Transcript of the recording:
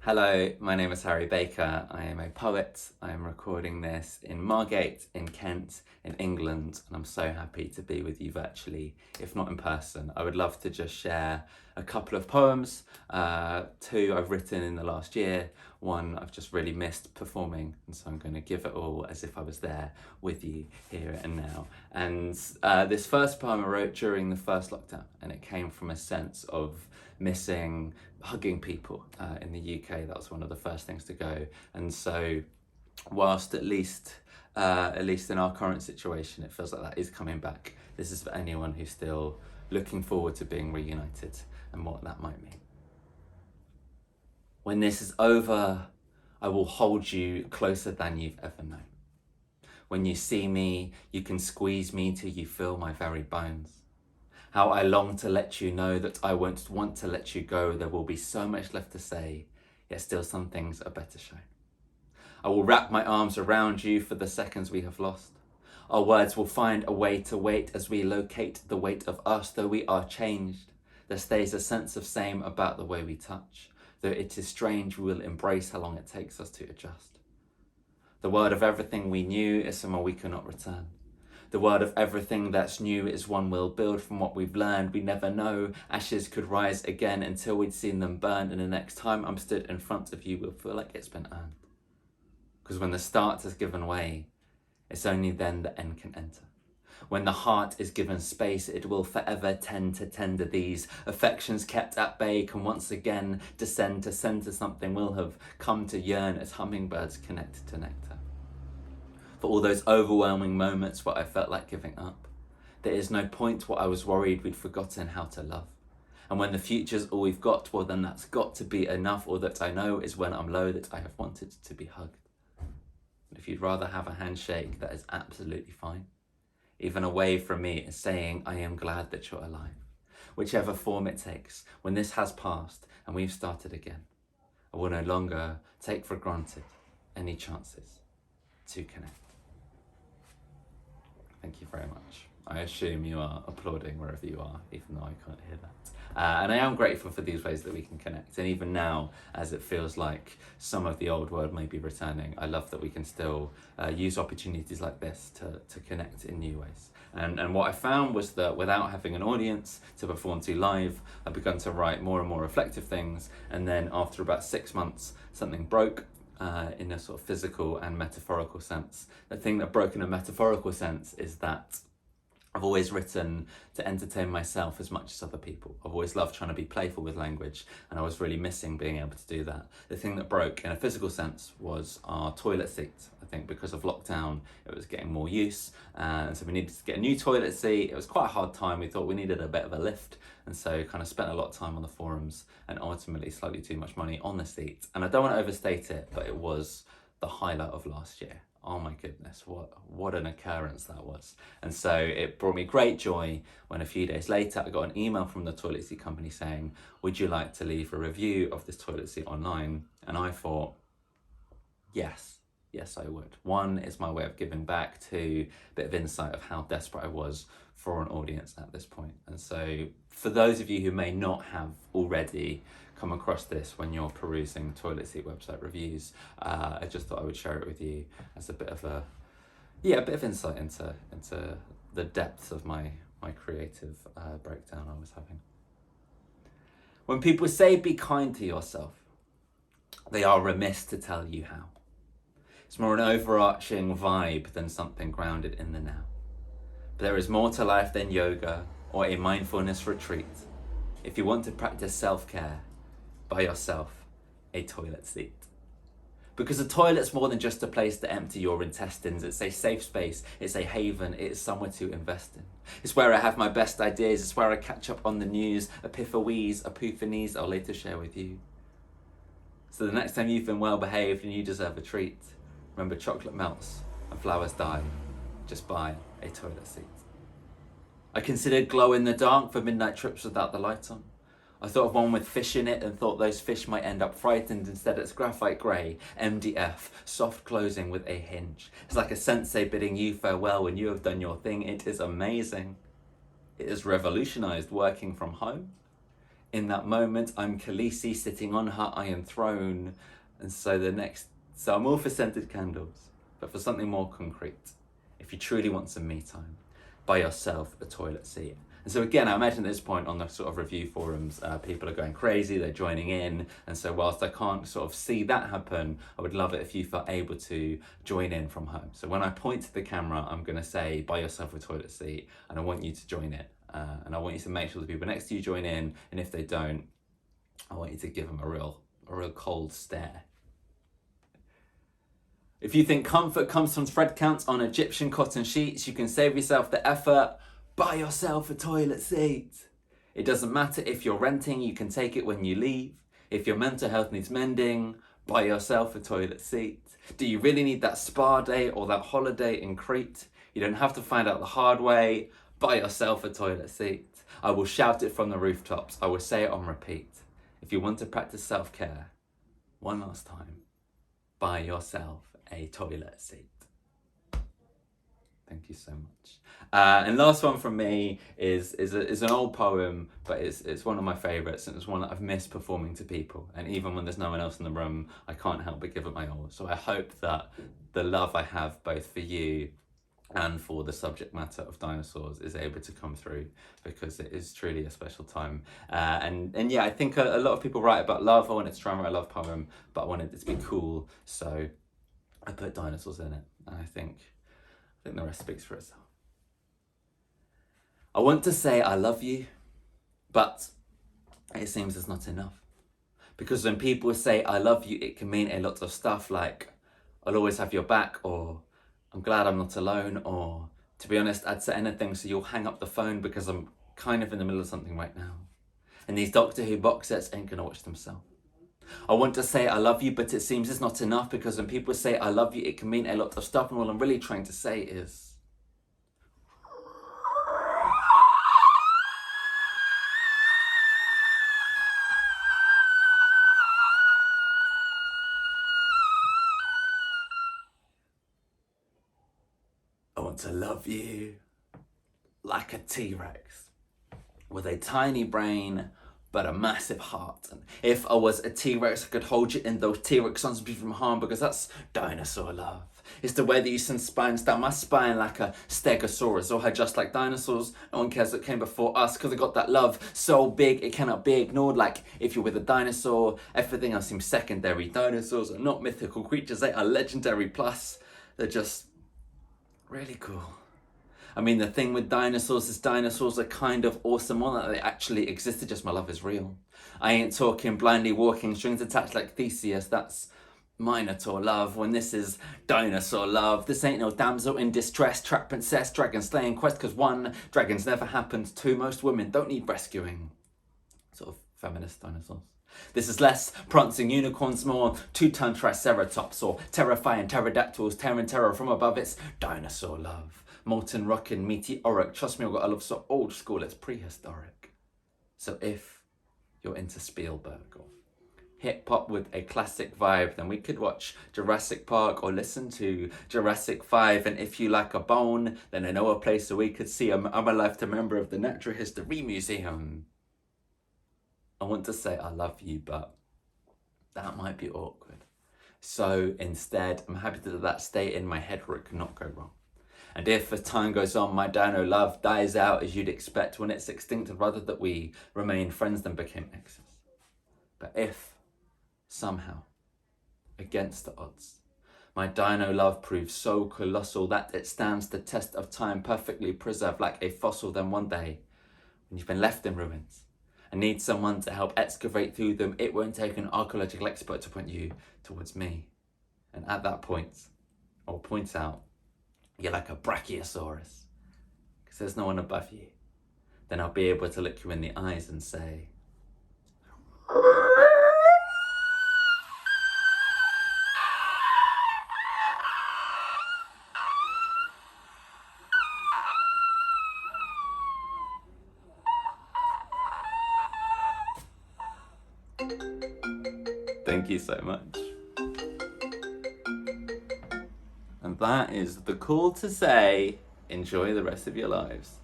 Hello, my name is Harry Baker. I am a poet. I am recording this in Margate, in Kent, in England, and I'm so happy to be with you virtually, if not in person. I would love to just share a couple of poems, two I've written in the last year, one I've just really missed performing, and so I'm going to give it all as if I was there with you here and now. And this first poem I wrote during the first lockdown, and it came from a sense of missing hugging people in the UK. That was one of the first things to go, and so whilst at least in our current situation it feels like that is coming back, this is for anyone who's still looking forward to being reunited and what that might mean. When this is over, I will hold you closer than you've ever known. When you see me, you can squeeze me till you feel my very bones. How I long to let you know that I won't want to let you go. There will be so much left to say, yet still some things are better shown. I will wrap my arms around you for the seconds we have lost. Our words will find a way to wait as we locate the weight of us. Though we are changed, there stays a sense of same about the way we touch. Though it is strange, we will embrace how long it takes us to adjust. The word of everything we knew is someone we cannot return. The word of everything that's new is one we'll build from what we've learned. We never know, ashes could rise again until we'd seen them burned, and the next time I'm stood in front of you, we'll feel like it's been earned. Because when the start has given way, it's only then the end can enter. When the heart is given space, it will forever tend to tender. These affections kept at bay can once again descend to center. Something will have come to yearn as hummingbirds connect to nectar. For all those overwhelming moments where I felt like giving up, there is no point where I was worried we'd forgotten how to love. And when the future's all we've got, well then that's got to be enough. All that I know is when I'm low that I have wanted to be hugged. And if you'd rather have a handshake, that is absolutely fine. Even a wave from me is saying I am glad that you're alive. Whichever form it takes, when this has passed and we've started again, I will no longer take for granted any chances to connect. Thank you very much. I assume you are applauding wherever you are, even though I can't hear that. And I am grateful for these ways that we can connect. And even now, as it feels like some of the old world may be returning, I love that we can still use opportunities like this to connect in new ways. And what I found was that without having an audience to perform to live, I've begun to write more and more reflective things. And then after about 6 months, something broke. In a sort of physical and metaphorical sense. The thing that broke in a metaphorical sense is that I've always written to entertain myself as much as other people. I've always loved trying to be playful with language, and I was really missing being able to do that. The thing that broke in a physical sense was our toilet seat. I think because of lockdown, it was getting more use, and so we needed to get a new toilet seat. It was quite a hard time. We thought we needed a bit of a lift, and so kind of spent a lot of time on the forums and ultimately slightly too much money on the seat. And I don't want to overstate it, but it was the highlight of last year. Oh my goodness, what an occurrence that was. And so it brought me great joy when a few days later I got an email from the toilet seat company saying, would you like to leave a review of this toilet seat online? And I thought, yes I would. One, is my way of giving back. Two, a bit of insight of how desperate I was for an audience at this point. And so for those of you who may not have already come across this when you're perusing toilet seat website reviews, I just thought I would share it with you as a bit of insight into the depths of my creative breakdown I was having. When people say be kind to yourself, they are remiss to tell you how. It's more an overarching vibe than something grounded in the now. But there is more to life than yoga or a mindfulness retreat. If you want to practice self-care, buy yourself a toilet seat. Because a toilet's more than just a place to empty your intestines. It's a safe space, it's a haven, it's somewhere to invest in. It's where I have my best ideas, it's where I catch up on the news, epiphanies I'll later share with you. So the next time you've been well behaved and you deserve a treat, remember chocolate melts and flowers die. Just buy a toilet seat. I considered glow in the dark for midnight trips without the light on. I thought of one with fish in it and thought those fish might end up frightened. Instead it's graphite grey, MDF, soft closing with a hinge. It's like a sensei bidding you farewell when you have done your thing. It is amazing. It has revolutionised working from home. In that moment, I'm Khaleesi sitting on her iron throne. And so I'm all for scented candles, but for something more concrete, if you truly want some me time, buy yourself a toilet seat. And so again, I imagine at this point on the sort of review forums, people are going crazy, they're joining in. And so whilst I can't sort of see that happen, I would love it if you felt able to join in from home. So when I point to the camera, I'm going to say, buy yourself a toilet seat, and I want you to join it. And I want you to make sure the people next to you join in. And if they don't, I want you to give them a real cold stare. If you think comfort comes from thread counts on Egyptian cotton sheets, you can save yourself the effort. Buy yourself a toilet seat. It doesn't matter if you're renting, you can take it when you leave. If your mental health needs mending, buy yourself a toilet seat. Do you really need that spa day or that holiday in Crete? You don't have to find out the hard way. Buy yourself a toilet seat. I will shout it from the rooftops. I will say it on repeat. If you want to practice self-care, one last time, buy yourself a toilet seat. Thank you so much. And last one from me is an old poem, but it's one of my favourites, and it's one that I've missed performing to people. And even when there's no one else in the room, I can't help but give it my all. So I hope that the love I have both for you and for the subject matter of dinosaurs is able to come through, because it is truly a special time. And yeah, I think a lot of people write about love. I wanted to try and write a love poem, but I wanted it to be cool, so I put dinosaurs in it, and I think the rest speaks for itself. I want to say I love you, but it seems it's not enough. Because when people say I love you, it can mean a lot of stuff like, I'll always have your back, or I'm glad I'm not alone, or to be honest, I'd say anything so you'll hang up the phone because I'm kind of in the middle of something right now. And these Doctor Who box sets ain't gonna watch themselves. I want to say I love you, but it seems it's not enough, because when people say I love you, it can mean a lot of stuff, and all I'm really trying to say is, I want to love you like a T-Rex with a tiny brain but a massive heart. And if I was a T-Rex, I could hold you in those T-Rex arms and be from harm, because that's dinosaur love. It's the way that you send spines down my spine like a stegosaurus, or how just like dinosaurs, no one cares what came before us, because I got that love so big it cannot be ignored. Like if you're with a dinosaur, everything else seems secondary. Dinosaurs are not mythical creatures, they are legendary, plus they're just really cool. I mean, the thing with dinosaurs is dinosaurs are kind of awesome. One, that they actually existed, just my love is real. I ain't talking blindly walking, strings attached like Theseus, that's Minotaur love. When this is dinosaur love, this ain't no damsel in distress, trap princess, dragon slaying quest, because one, dragons never happened, two, most women don't need rescuing. Sort of feminist dinosaurs. This is less prancing unicorns, more two-ton triceratops, or terrifying pterodactyls tearing terror from above. It's dinosaur love. Molten rockin' meteoric. Trust me, I've got a love so old school, it's prehistoric. So if you're into Spielberg or hip-hop with a classic vibe, then we could watch Jurassic Park or listen to Jurassic 5. And if you like a bone, then I know a place where we could see I'm a lifetime member of the Natural History Museum. I want to say I love you, but that might be awkward. So instead, I'm happy that that stay in my head where it cannot go wrong. And if as time goes on, my dino love dies out as you'd expect when it's extinct, I'd rather that we remain friends than became exes. But if somehow, against the odds, my dino love proves so colossal that it stands the test of time, perfectly preserved like a fossil, then one day, when you've been left in ruins and need someone to help excavate through them, it won't take an archaeological expert to point you towards me. And at that point, I'll point out, you're like a brachiosaurus, because there's no one above you. Then I'll be able to look you in the eyes and say, thank you so much. And that is the call to say, enjoy the rest of your lives.